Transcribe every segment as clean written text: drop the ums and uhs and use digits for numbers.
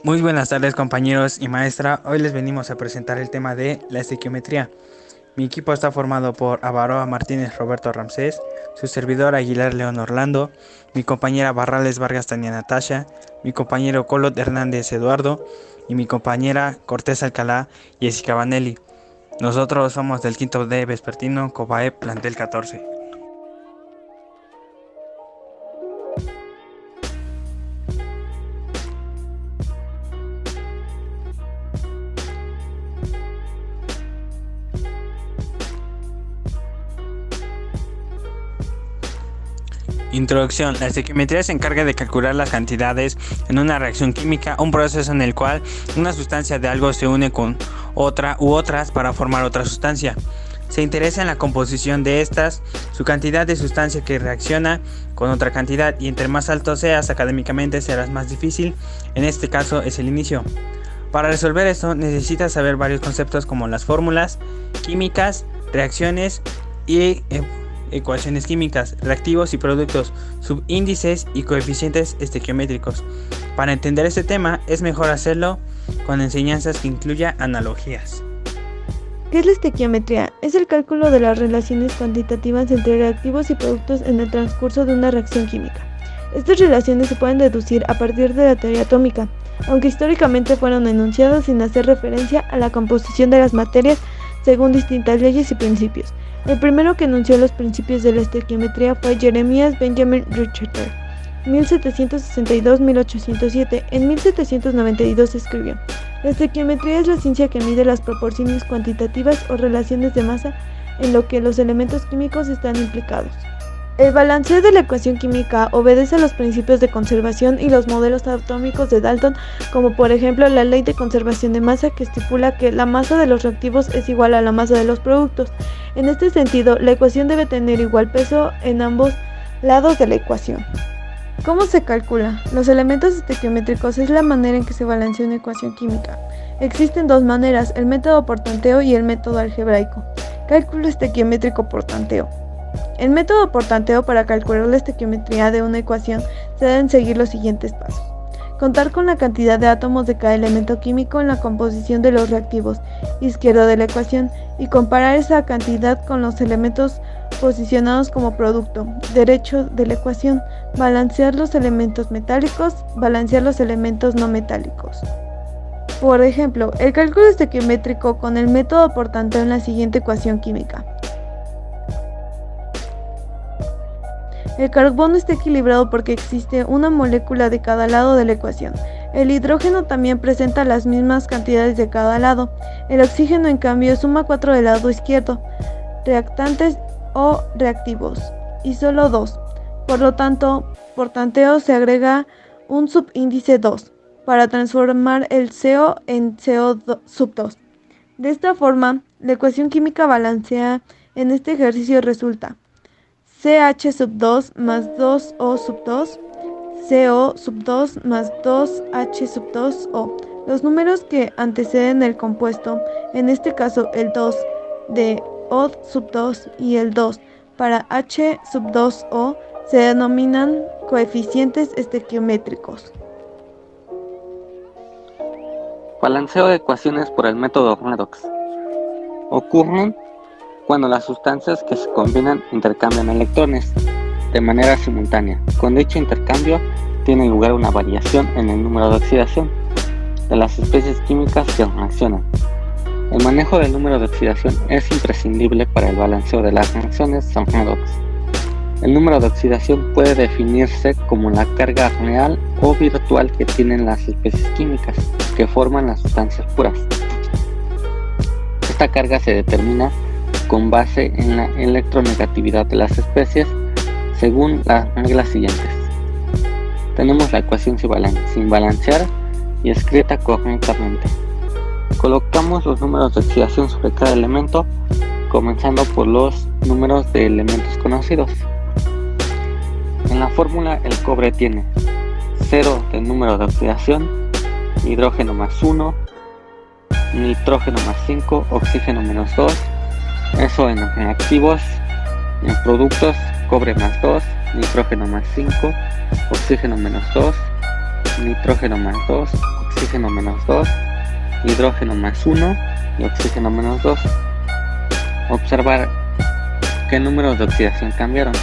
Muy buenas tardes compañeros y maestra, hoy les venimos a presentar el tema de la estequiometría. Mi equipo está formado por Avaroa Martínez Roberto Ramsés, su servidor Aguilar León Orlando, mi compañera Barrales Vargas Tania Natasha, mi compañero Colot Hernández Eduardo y mi compañera Cortés Alcalá Jessica Vanelli. Nosotros somos del quinto D vespertino Cobaep plantel 14. Introducción. La estequiometría se encarga de calcular las cantidades en una reacción química, un proceso en el cual una sustancia de algo se une con otra u otras para formar otra sustancia. Se interesa en la composición de estas, su cantidad de sustancia que reacciona con otra cantidad, y entre más alto seas académicamente serás más difícil, en este caso es el inicio. Para resolver esto necesitas saber varios conceptos como las fórmulas químicas, reacciones y ecuaciones químicas, reactivos y productos, subíndices y coeficientes estequiométricos. Para entender este tema es mejor hacerlo con enseñanzas que incluya analogías. ¿Qué es la estequiometría? Es el cálculo de las relaciones cuantitativas entre reactivos y productos en el transcurso de una reacción química. Estas relaciones se pueden deducir a partir de la teoría atómica, aunque históricamente fueron enunciadas sin hacer referencia a la composición de las materias según distintas leyes y principios. El primero que enunció los principios de la estequiometría fue Jeremias Benjamin Richter, 1762-1807. En 1792 escribió: la estequiometría es la ciencia que mide las proporciones cuantitativas o relaciones de masa en lo que los elementos químicos están implicados. El balanceo de la ecuación química obedece a los principios de conservación y los modelos atómicos de Dalton, como por ejemplo la ley de conservación de masa, que estipula que la masa de los reactivos es igual a la masa de los productos. En este sentido, la ecuación debe tener igual peso en ambos lados de la ecuación. ¿Cómo se calcula? Los elementos estequiométricos es la manera en que se balancea una ecuación química. Existen dos maneras, el método por tanteo y el método algebraico. Cálculo estequiométrico por tanteo. El método por tanteo: para calcular la estequiometría de una ecuación se deben seguir los siguientes pasos. Contar con la cantidad de átomos de cada elemento químico en la composición de los reactivos izquierdo de la ecuación y comparar esa cantidad con los elementos posicionados como producto derecho de la ecuación. Balancear los elementos metálicos, balancear los elementos no metálicos. Por ejemplo, el cálculo estequiométrico con el método por tanteo en la siguiente ecuación química. El carbono está equilibrado porque existe una molécula de cada lado de la ecuación. El hidrógeno también presenta las mismas cantidades de cada lado. El oxígeno, en cambio, suma 4 del lado izquierdo, reactantes o reactivos, y solo 2. Por lo tanto, por tanteo se agrega un subíndice 2 para transformar el CO en CO2. De esta forma, la ecuación química balanceada en este ejercicio resulta CH2 más 2O2, CO2 más 2H2O. Los números que anteceden el compuesto, en este caso el 2 de O2 y el 2 para H2O, se denominan coeficientes estequiométricos. Balanceo de ecuaciones por el método redox. Ocurren cuando las sustancias que se combinan intercambian electrones de manera simultánea. Con dicho intercambio tiene lugar una variación en el número de oxidación de las especies químicas que reaccionan. El manejo del número de oxidación es imprescindible para el balanceo de las reacciones redox. El número de oxidación puede definirse como la carga real o virtual que tienen las especies químicas que forman las sustancias puras. Esta carga se determina con base en la electronegatividad de las especies según las reglas siguientes. Tenemos la ecuación sin balancear y escrita correctamente. Colocamos los números de oxidación sobre cada elemento, comenzando por los números de elementos conocidos. En la fórmula el cobre tiene 0 de número de oxidación, hidrógeno más 1, nitrógeno más 5, oxígeno menos 2. Eso en reactivos. En productos, cobre más 2, nitrógeno más 5, oxígeno menos 2, nitrógeno más 2, oxígeno menos 2, hidrógeno más 1 y oxígeno menos 2. Observar qué números de oxidación cambiaron.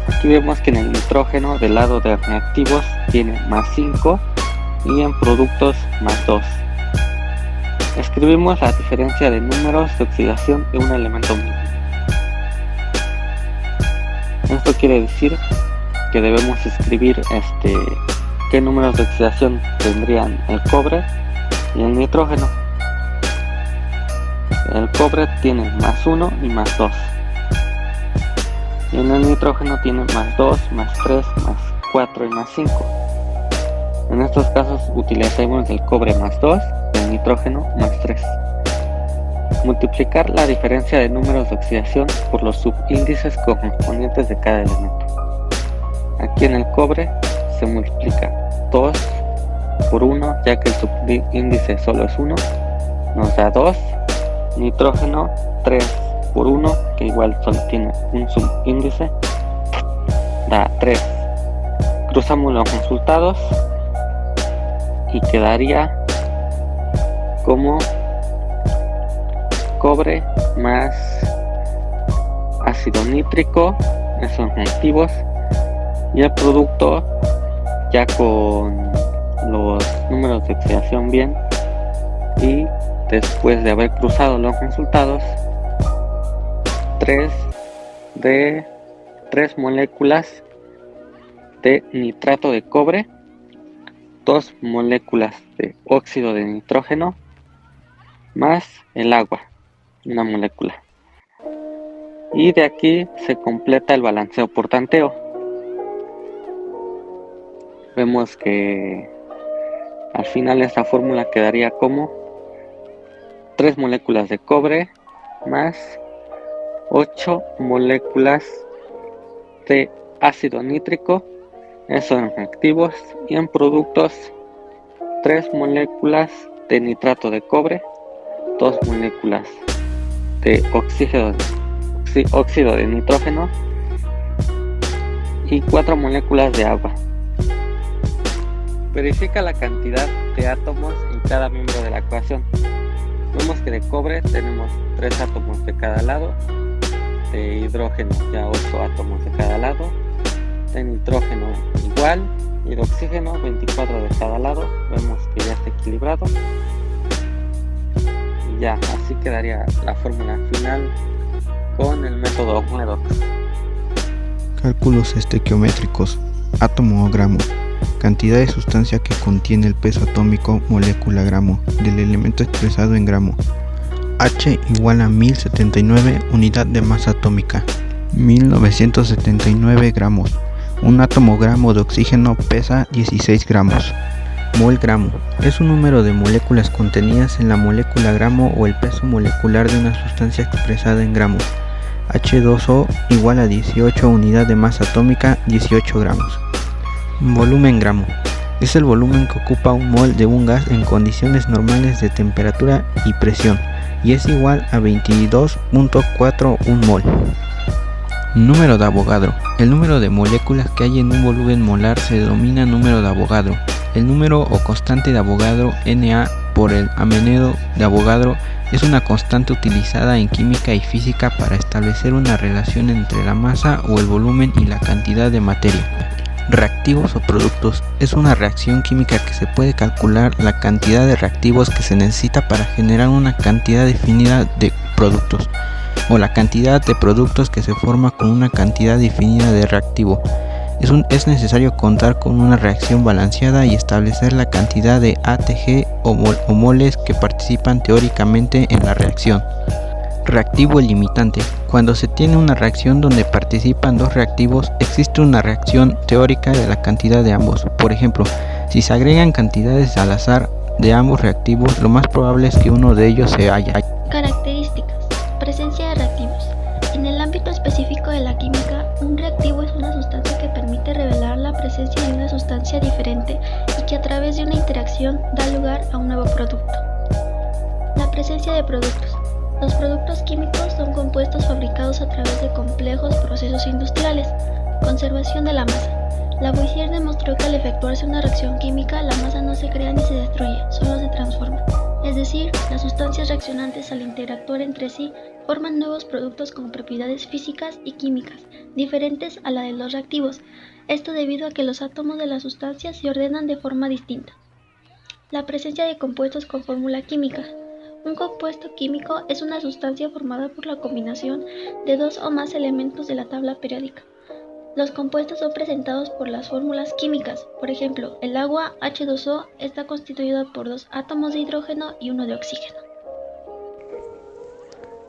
Aquí vemos que en el nitrógeno del lado de reactivos tiene más 5 y en productos más 2. Escribimos la diferencia de números de oxidación de un elemento mismo. Esto quiere decir que debemos escribir qué números de oxidación tendrían el cobre y el nitrógeno. El cobre tiene más 1 y más 2. Y en el nitrógeno tiene más 2, más 3, más 4 y más 5. En estos casos utilizaremos el cobre más 2 y el nitrógeno más 3. Multiplicar la diferencia de números de oxidación por los subíndices correspondientes de cada elemento. Aquí en el cobre se multiplica 2 por 1, ya que el subíndice solo es 1, nos da 2. Nitrógeno 3 por 1, que igual solo tiene un subíndice, da 3. Cruzamos los resultados y quedaría como cobre más ácido nítrico, esos reactivos, y el producto ya con los números de oxidación bien, y después de haber cruzado los resultados, 3 moléculas de nitrato de cobre, 2 moléculas de óxido de nitrógeno, más el agua, una molécula. Y de aquí se completa el balanceo por tanteo. Vemos que al final esta fórmula quedaría como 3 moléculas de cobre más 8 moléculas de ácido nítrico, eso en reactivos, y en productos 3 moléculas de nitrato de cobre, 2 moléculas de óxido de nitrógeno y 4 moléculas de agua. Verifica la cantidad de átomos en cada miembro de la ecuación. Vemos que de cobre tenemos 3 átomos de cada lado, de hidrógeno ya 8 átomos de cada lado, de nitrógeno igual, y de oxígeno 24 de cada lado. Vemos que ya está equilibrado. Y ya, así quedaría la fórmula final con el método redox. Cálculos estequiométricos. Átomo o gramo. Cantidad de sustancia que contiene el peso atómico molécula gramo del elemento expresado en gramo. H igual a 1079 unidad de masa atómica. 1979 gramos. Un átomo gramo de oxígeno pesa 16 gramos. Mol gramo. Es un número de moléculas contenidas en la molécula gramo o el peso molecular de una sustancia expresada en gramos. H2O igual a 18 unidad de masa atómica, 18 gramos. Volumen gramo. Es el volumen que ocupa un mol de un gas en condiciones normales de temperatura y presión, y es igual a 22.41 mol. Número de Avogadro. El número de moléculas que hay en un volumen molar se denomina número de Avogadro. El número o constante de Avogadro, Na, por el amenedo de Avogadro, es una constante utilizada en química y física para establecer una relación entre la masa o el volumen y la cantidad de materia. Reactivos o productos. Es una reacción química que se puede calcular la cantidad de reactivos que se necesita para generar una cantidad definida de productos, o la cantidad de productos que se forma con una cantidad definida de reactivo. Es necesario contar con una reacción balanceada y establecer la cantidad de ATG o moles que participan teóricamente en la reacción. Reactivo limitante. Cuando se tiene una reacción donde participan dos reactivos, existe una reacción teórica de la cantidad de ambos. Por ejemplo, si se agregan cantidades al azar de ambos reactivos, lo más probable es que uno de ellos se haya. Características. Presencia de reactivos. En el ámbito específico de la química, un reactivo es una sustancia que permite revelar la presencia de una sustancia diferente y que a través de una interacción da lugar a un nuevo producto. La presencia de productos. Los productos químicos son compuestos fabricados a través de complejos procesos industriales. Conservación de la masa. Lavoisier demostró que al efectuarse una reacción química, la masa no se crea ni se destruye, solo se transforma. Es decir, las sustancias reaccionantes al interactuar entre sí forman nuevos productos con propiedades físicas y químicas diferentes a la de los reactivos, esto debido a que los átomos de las sustancias se ordenan de forma distinta. La presencia de compuestos con fórmula química. Un compuesto químico es una sustancia formada por la combinación de dos o más elementos de la tabla periódica. Los compuestos son presentados por las fórmulas químicas. Por ejemplo, el agua H2O está constituida por 2 átomos de hidrógeno y 1 de oxígeno.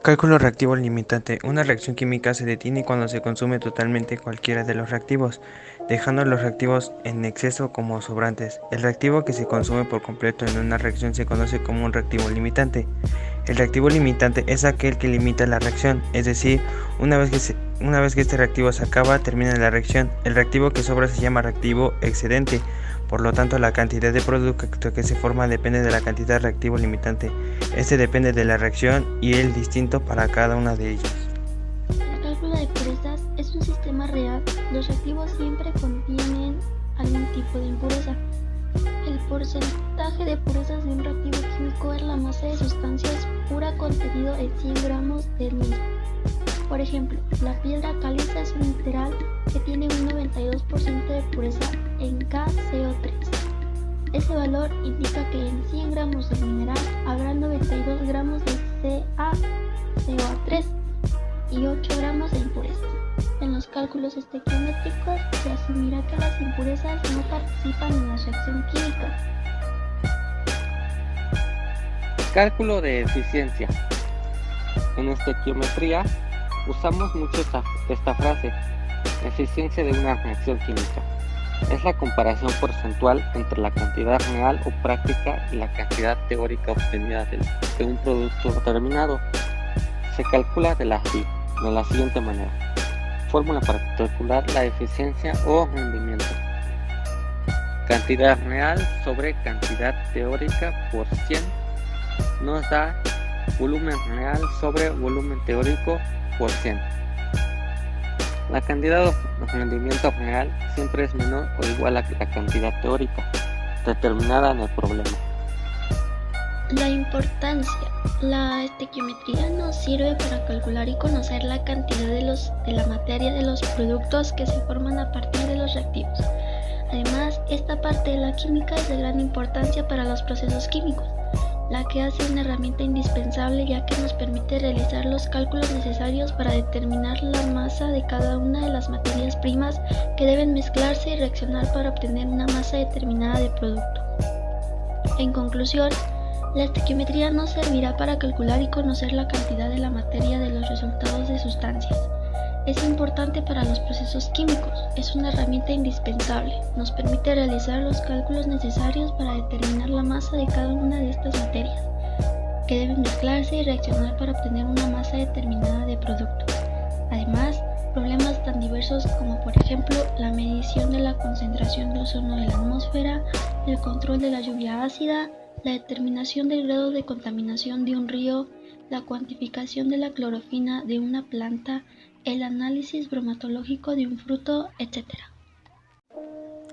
Cálculo reactivo limitante. Una reacción química se detiene cuando se consume totalmente cualquiera de los reactivos, dejando los reactivos en exceso como sobrantes. El reactivo que se consume por completo en una reacción se conoce como un reactivo limitante. El reactivo limitante es aquel que limita la reacción, es decir, una vez que este reactivo se acaba, termina la reacción. El reactivo que sobra se llama reactivo excedente. Por lo tanto, la cantidad de producto que se forma depende de la cantidad de reactivo limitante. Este depende de la reacción y es distinto para cada una de ellas. El cálculo de purezas es un sistema real. Los reactivos siempre contienen algún tipo de impureza. El porcentaje de purezas de un reactivo químico es la masa de sustancias pura contenido en 100 gramos del mismo. Por ejemplo, la piedra caliza es un mineral que tiene un 92% de pureza en KCO3. Ese valor indica que en 100 gramos del mineral habrá 92 gramos de CaCO3 y 8 gramos de impurezas. En los cálculos estequiométricos se asumirá que las impurezas no participan en la reacción química. Cálculo de eficiencia. En estequiometría usamos mucho esta frase, eficiencia de una reacción química. Es la comparación porcentual entre la cantidad real o práctica y la cantidad teórica obtenida de un producto determinado. Se calcula de la siguiente manera. Fórmula para calcular la eficiencia o rendimiento. Cantidad real sobre cantidad teórica por 100 nos da volumen real sobre volumen teórico por 100. La cantidad de rendimiento real siempre es menor o igual a la cantidad teórica determinada en el problema. La importancia. La estequiometría nos sirve para calcular y conocer la cantidad de la materia de los productos que se forman a partir de los reactivos. Además, esta parte de la química es de gran importancia para los procesos químicos, la que hace una herramienta indispensable ya que nos permite realizar los cálculos necesarios para determinar la masa de cada una de las materias primas que deben mezclarse y reaccionar para obtener una masa determinada de producto. En conclusión, la estequiometría nos servirá para calcular y conocer la cantidad de la materia de los resultados de sustancias. Es importante para los procesos químicos, es una herramienta indispensable, nos permite realizar los cálculos necesarios para determinar la masa de cada una de estas materias, que deben mezclarse y reaccionar para obtener una masa determinada de producto. Además, problemas tan diversos como por ejemplo la medición de la concentración de ozono de la atmósfera, el control de la lluvia ácida, la determinación del grado de contaminación de un río, la cuantificación de la clorofila de una planta, el análisis bromatológico de un fruto, etc.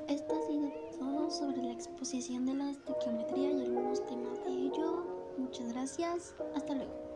Esto ha sido todo sobre la exposición de la estequiometría y algunos temas de ello. Muchas gracias. Hasta luego.